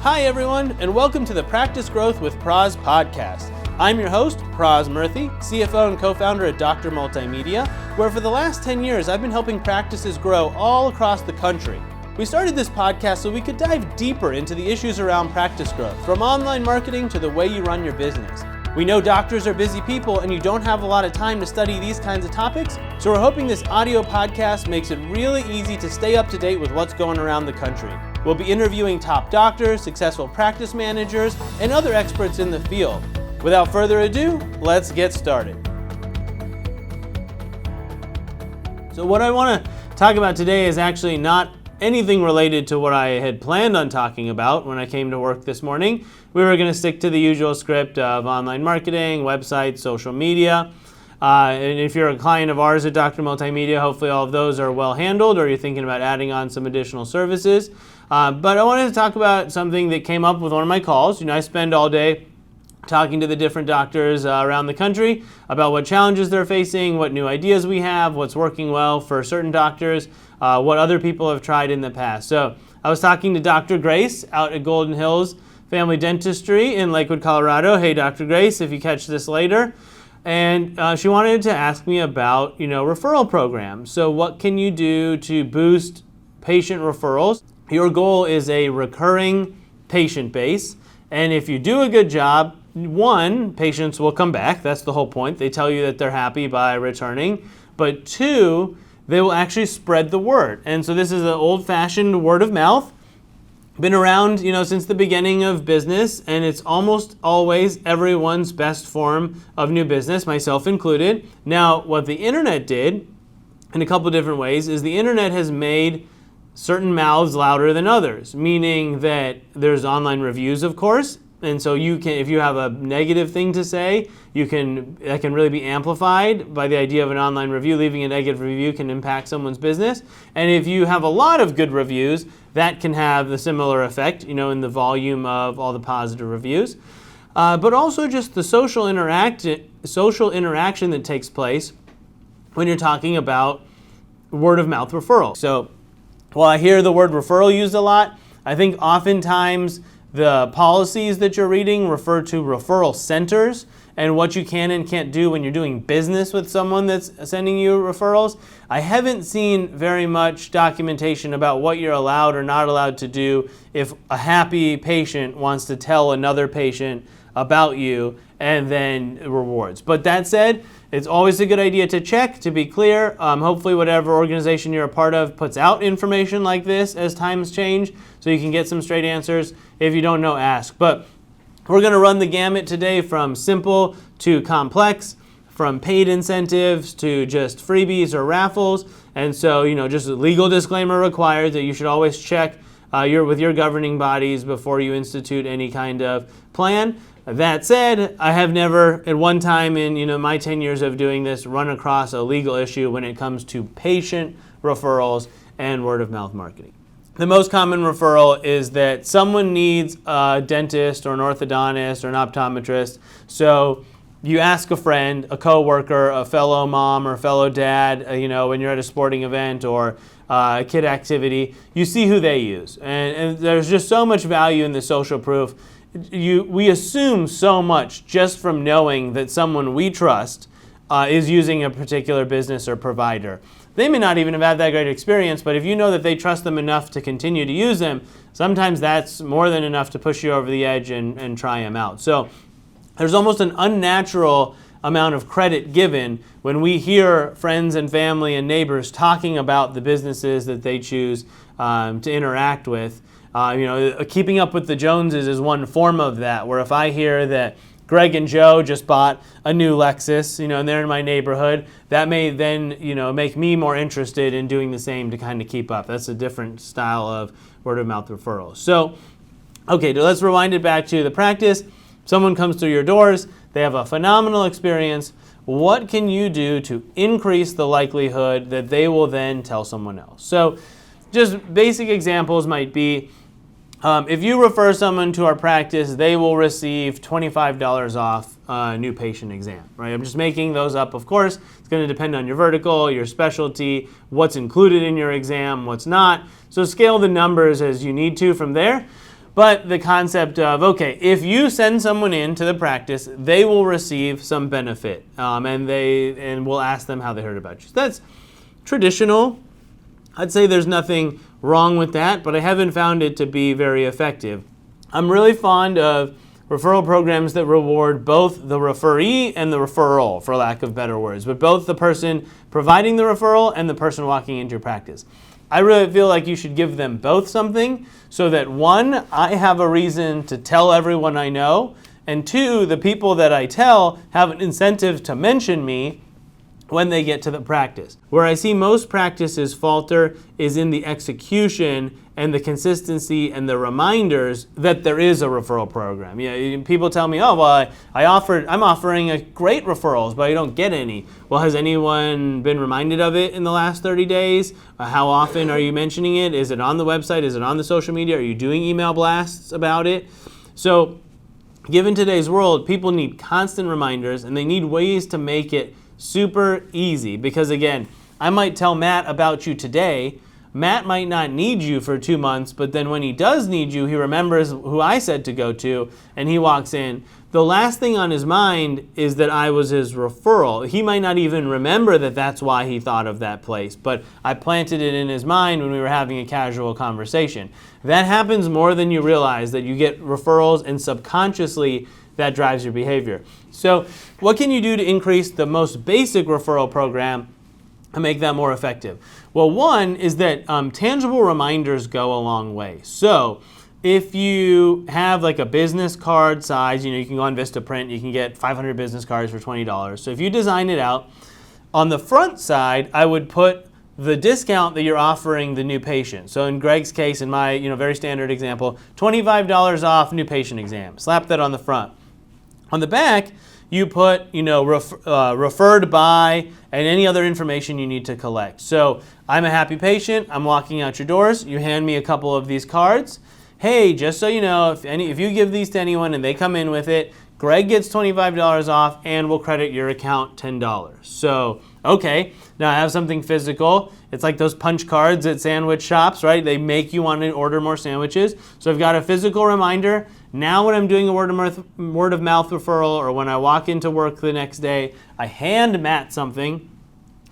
Hi everyone, and welcome to the Practice Growth with Pras podcast. I'm your host, Pras Murthy, CFO and co-founder at Dr. Multimedia, where for the last 10 years I've been helping practices grow all across the country. We started this podcast so we could dive deeper into the issues around practice growth, from online marketing to the way you run your business. We know doctors are busy people and you don't have a lot of time to study these kinds of topics, so we're hoping this audio podcast makes it really easy to stay up to date with what's going around the country. We'll be interviewing top doctors, successful practice managers, and other experts in the field. Without further ado, let's get started. So what I want to talk about today is actually not anything related to what I had planned on talking about when I came to work this morning. We were going to stick to the usual script of online marketing, websites, social media. And if you're a client of ours at Dr. Multimedia, hopefully all of those are well handled, or you're thinking about adding on some additional services. But I wanted to talk about something that came up with one of my calls. I spend all day talking to the different doctors around the country about what challenges they're facing, what new ideas we have, what's working well for certain doctors, what other people have tried in the past. So I was talking to Dr. Grace out at Golden Hills Family Dentistry in Lakewood, Colorado. Hey, Dr. Grace, if you catch this later. And she wanted to ask me about, referral programs. So what can you do to boost patient referrals? Your goal is a recurring patient base. And if you do a good job, one, patients will come back. That's the whole point. They tell you that they're happy by returning. But two, they will actually spread the word. And so this is an old-fashioned word of mouth. Been around, since the beginning of business, and it's almost always everyone's best form of new business, myself included. Now, what the internet did, in a couple different ways, is the internet has made certain mouths louder than others, meaning that there's online reviews, of course, and so you can, if you have a negative thing to say, that can really be amplified by the idea of an online review. Leaving a negative review can impact someone's business. And if you have a lot of good reviews, that can have the similar effect, in the volume of all the positive reviews. But also just the social interaction that takes place when you're talking about word of mouth referral. So while I hear the word referral used a lot, I think oftentimes the policies that you're reading refer to referral centers and what you can and can't do when you're doing business with someone that's sending you referrals. I haven't seen very much documentation about what you're allowed or not allowed to do if a happy patient wants to tell another patient about you and then rewards. But that said, it's always a good idea to check, to be clear. Hopefully whatever organization you're a part of puts out information like this as times change so you can get some straight answers. If you don't know, ask. But we're going to run the gamut today from simple to complex, from paid incentives to just freebies or raffles. And so, just a legal disclaimer required that you should always check with your governing bodies before you institute any kind of plan. That said, I have never at one time in my 10 years of doing this run across a legal issue when it comes to patient referrals and word of mouth marketing. The most common referral is that someone needs a dentist or an orthodontist or an optometrist. So you ask a friend, a coworker, a fellow mom or fellow dad, when you're at a sporting event or a kid activity, you see who they use. And there's just so much value in the social proof. We assume so much just from knowing that someone we trust is using a particular business or provider. They may not even have had that great experience, but if you know that they trust them enough to continue to use them, sometimes that's more than enough to push you over the edge and try them out. So there's almost an unnatural amount of credit given when we hear friends and family and neighbors talking about the businesses that they choose to interact with. Keeping up with the Joneses is one form of that, where if I hear that Greg and Joe just bought a new Lexus, and they're in my neighborhood, that may then, make me more interested in doing the same to kind of keep up. That's a different style of word of mouth referrals. So, okay, let's rewind it back to the practice. Someone comes through your doors, they have a phenomenal experience. What can you do to increase the likelihood that they will then tell someone else? So, just basic examples might be, if you refer someone to our practice, they will receive $25 off a new patient exam, right? I'm just making those up, of course. It's going to depend on your vertical, your specialty, what's included in your exam, what's not. So scale the numbers as you need to from there. But the concept of, okay, if you send someone into the practice, they will receive some benefit, and we'll ask them how they heard about you. So that's traditional. I'd say there's nothing wrong with that, but I haven't found it to be very effective. I'm really fond of referral programs that reward both the referee and the referral, for lack of better words, but both the person providing the referral and the person walking into your practice. I really feel like you should give them both something so that, one, I have a reason to tell everyone I know, and two, the people that I tell have an incentive to mention me when they get to the practice. Where I see most practices falter is in the execution and the consistency and the reminders that there is a referral program. People tell me, oh, well, I'm offering a great referrals, but I don't get any. Well, has anyone been reminded of it in the last 30 days? How often are you mentioning it? Is it on the website? Is it on the social media? Are you doing email blasts about it? So, given today's world, people need constant reminders, and they need ways to make it super easy, because again, I might tell Matt about you today. Matt might not need you for 2 months, but then when he does need you, he remembers who I said to go to, and he walks in. The last thing on his mind is that I was his referral. He might not even remember that that's why he thought of that place, but I planted it in his mind when we were having a casual conversation. That happens more than you realize, that you get referrals and subconsciously that drives your behavior. So what can you do to increase the most basic referral program and make that more effective? Well, one is that tangible reminders go a long way. So if you have like a business card size, you can go on Vistaprint, you can get 500 business cards for $20. So if you design it out, on the front side, I would put the discount that you're offering the new patient. So in Greg's case, in my very standard example, $25 off new patient exam. Slap that on the front. On the back, you put, referred by and any other information you need to collect. So I'm a happy patient. I'm walking out your doors. You hand me a couple of these cards. Hey, just so you know, if you give these to anyone and they come in with it, Greg gets $25 off and we'll credit your account $10. So, okay, now I have something physical. It's like those punch cards at sandwich shops, right? They make you want to order more sandwiches. So I've got a physical reminder. Now when I'm doing a word of mouth referral, or when I walk into work the next day, I hand Matt something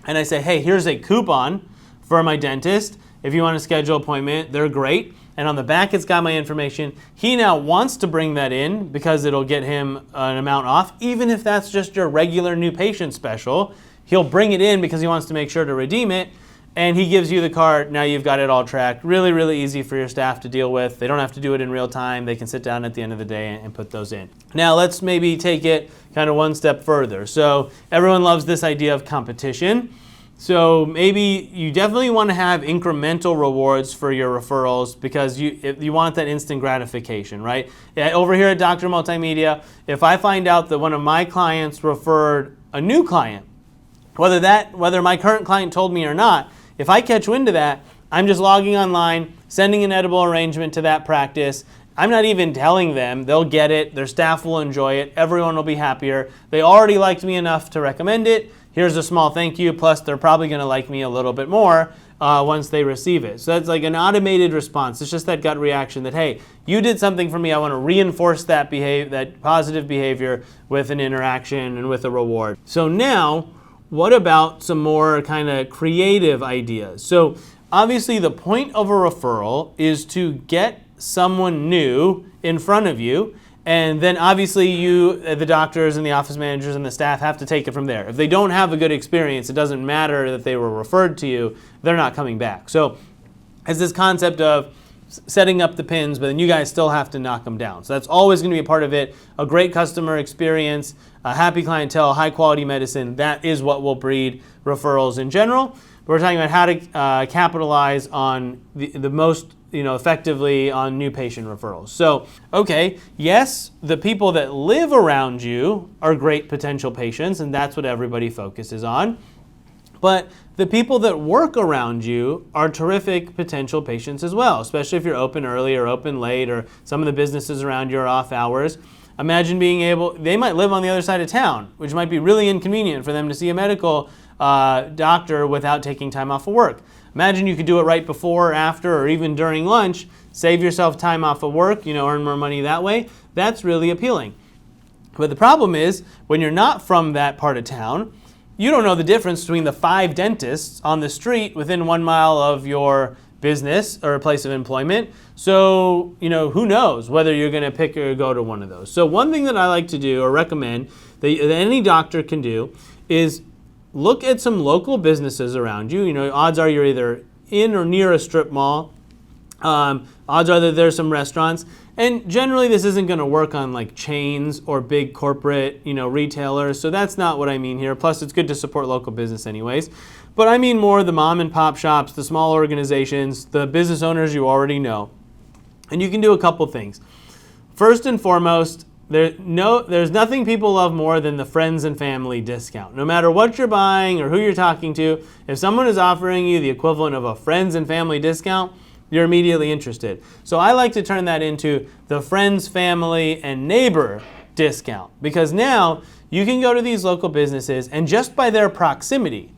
and I say, hey, here's a coupon for my dentist. If you want to schedule an appointment, they're great. And on the back, it's got my information. He now wants to bring that in because it'll get him an amount off. Even if that's just your regular new patient special, he'll bring it in because he wants to make sure to redeem it. And he gives you the card. Now you've got it all tracked. Really, really easy for your staff to deal with. They don't have to do it in real time. They can sit down at the end of the day and put those in. Now let's maybe take it kind of one step further. So everyone loves this idea of competition. So maybe you definitely want to have incremental rewards for your referrals because you want that instant gratification, right? Over here at Dr. Multimedia, if I find out that one of my clients referred a new client, whether my current client told me or not, if I catch wind of that, I'm just logging online, sending an edible arrangement to that practice. I'm not even telling them. They'll get it. Their staff will enjoy it. Everyone will be happier. They already liked me enough to recommend it. Here's a small thank you. Plus, they're probably going to like me a little bit more once they receive it. So that's like an automated response. It's just that gut reaction that, hey, you did something for me. I want to reinforce that positive behavior with an interaction and with a reward. So now, what about some more kind of creative ideas? So obviously the point of a referral is to get someone new in front of you, and then obviously you, the doctors and the office managers and the staff, have to take it from there. If they don't have a good experience, it doesn't matter that they were referred to you, they're not coming back. So it's this concept of setting up the pins, but then you guys still have to knock them down. So that's always going to be a part of it. A great customer experience, a happy clientele, high quality medicine, that is what will breed referrals in general. But we're talking about how to capitalize on the most effectively on new patient referrals. So, okay, yes, the people that live around you are great potential patients, and that's what everybody focuses on. But the people that work around you are terrific potential patients as well, especially if you're open early or open late, or some of the businesses around you are off hours. Imagine they might live on the other side of town, which might be really inconvenient for them to see a medical doctor without taking time off of work. Imagine you could do it right before or after or even during lunch. save yourself time off of work, earn more money that way. That's really appealing. But the problem is, when you're not from that part of town, you don't know the difference between the 5 dentists on the street within 1 mile of your business or place of employment. So, who knows whether you're going to pick or go to one of those. So one thing that I like to do or recommend that any doctor can do is look at some local businesses around you. Odds are you're either in or near a strip mall. Odds are that there's some restaurants. And generally this isn't going to work on like chains or big corporate, retailers. So that's not what I mean here. Plus it's good to support local business anyways. But I mean more the mom and pop shops, the small organizations, the business owners you already know. And you can do a couple things. First and foremost, there's nothing people love more than the friends and family discount. No matter what you're buying or who you're talking to, if someone is offering you the equivalent of a friends and family discount, you're immediately interested. So I like to turn that into the friends, family, and neighbor discount. Because now you can go to these local businesses and just by their proximity,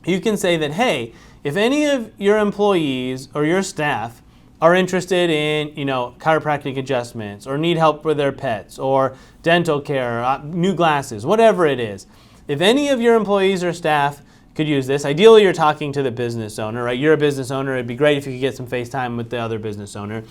you can say that, hey, if any of your employees or your staff are interested in, chiropractic adjustments or need help with their pets or dental care, new glasses, whatever it is, if any of your employees or staff could use this, ideally you're talking to the business owner, right? You're a business owner. It'd be great if you could get some FaceTime with the other business owner.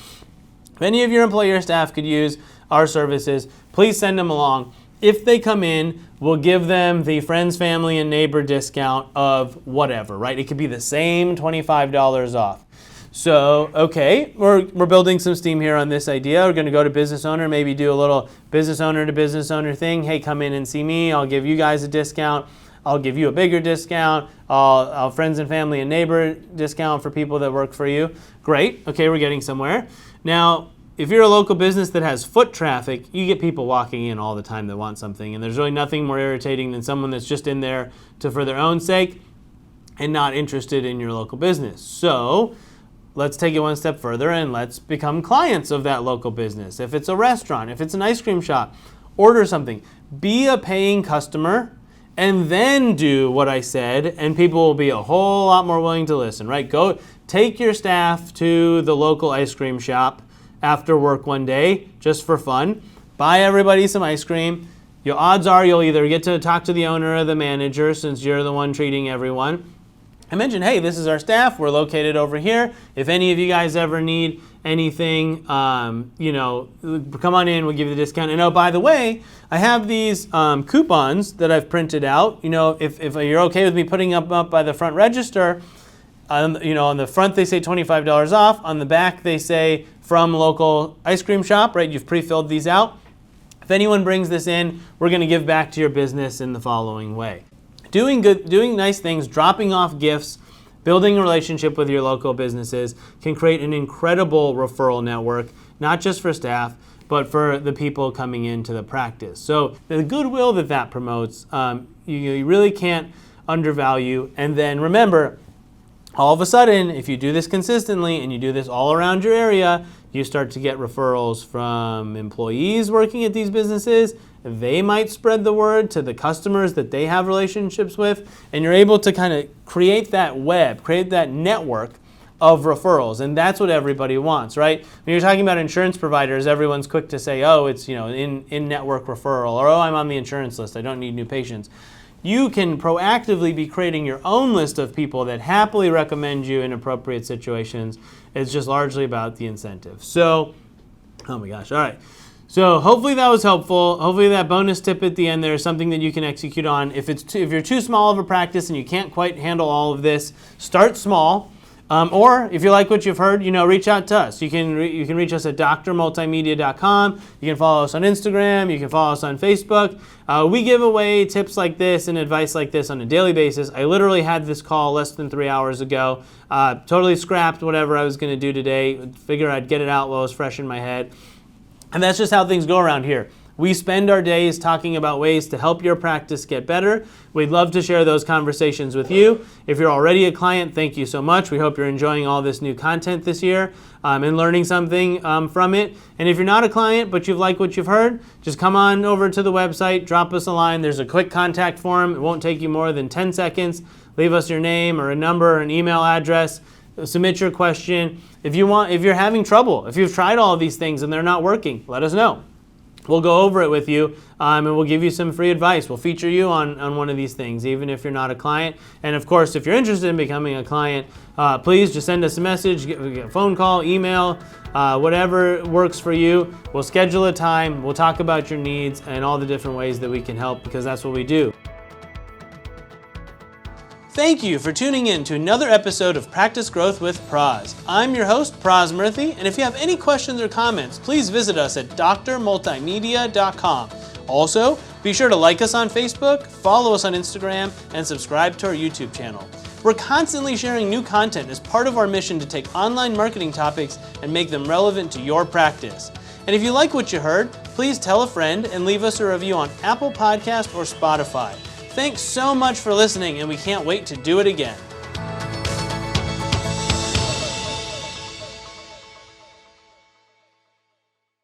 If any of your employee or staff could use our services, please send them along. If they come in, we'll give them the friends, family, and neighbor discount of whatever, right? It could be the same $25 off. So, okay, we're building some steam here on this idea. We're going to go to business owner, maybe do a little business owner to business owner thing. Hey, come in and see me. I'll give you guys a discount. I'll give you a bigger discount. I'll friends and family and neighbor discount for people that work for you. Great. Okay, we're getting somewhere. Now, if you're a local business that has foot traffic, you get people walking in all the time that want something, and there's really nothing more irritating than someone that's just in there for their own sake and not interested in your local business. So let's take it one step further and let's become clients of that local business. If it's a restaurant, if it's an ice cream shop, order something. Be a paying customer and then do what I said, and people will be a whole lot more willing to listen, right? Go take your staff to the local ice cream shop after work one day, just for fun. Buy everybody some ice cream. Your odds are you'll either get to talk to the owner or the manager since you're the one treating everyone. I mentioned, hey, this is our staff. We're located over here. If any of you guys ever need anything, come on in. We'll give you the discount. And oh, by the way, I have these coupons that I've printed out. If you're okay with me putting them up by the front register, on the front they say $25 off. On the back they say from local ice cream shop. Right? You've pre-filled these out. If anyone brings this in, we're going to give back to your business in the following way. Doing nice things, dropping off gifts, building a relationship with your local businesses can create an incredible referral network, not just for staff, but for the people coming into the practice. So the goodwill that promotes, you really can't undervalue. And then remember, all of a sudden, if you do this consistently and you do this all around your area, you start to get referrals from employees working at these businesses. They might spread the word to the customers that they have relationships with, and you're able to kind of create that web, create that network of referrals, and that's what everybody wants, right? When you're talking about insurance providers, everyone's quick to say, oh, it's in-network referral, or oh, I'm on the insurance list, I don't need new patients. You can proactively be creating your own list of people that happily recommend you in appropriate situations. It's just largely about the incentive. So, oh my gosh, all right. So hopefully that was helpful. Hopefully that bonus tip at the end there is something that you can execute on. If you're too small of a practice and you can't quite handle all of this, start small. Or if you like what you've heard, reach out to us. You can reach us at drmultimedia.com. You can follow us on Instagram. You can follow us on Facebook. We give away tips like this and advice like this on a daily basis. I literally had this call less than 3 hours ago. Totally scrapped whatever I was going to do today. Figure I'd get it out while it was fresh in my head. And that's just how things go around here. We spend our days talking about ways to help your practice get better. We'd love to share those conversations with you. If you're already a client, thank you so much. We hope you're enjoying all this new content this year and learning something from it. And if you're not a client, but you've liked what you've heard, just come on over to the website, drop us a line. There's a quick contact form. It won't take you more than 10 seconds. Leave us your name or a number or an email address. submit your question. If you're having trouble, if you've tried all of these things and they're not working, let us know. We'll go over it with you, and we'll give you some free advice. We'll feature you on one of these things, even if you're not a client. And of course, if you're interested in becoming a client, please just send us a message, get a phone call, email, whatever works for you. We'll schedule a time. We'll talk about your needs and all the different ways that we can help, because that's what we do. Thank you for tuning in to another episode of Practice Growth with Pras. I'm your host, Pras Murthy, and if you have any questions or comments, please visit us at drmultimedia.com. Also, be sure to like us on Facebook, follow us on Instagram, and subscribe to our YouTube channel. We're constantly sharing new content as part of our mission to take online marketing topics and make them relevant to your practice. And if you like what you heard, please tell a friend and leave us a review on Apple Podcast or Spotify. Thanks so much for listening, and we can't wait to do it again.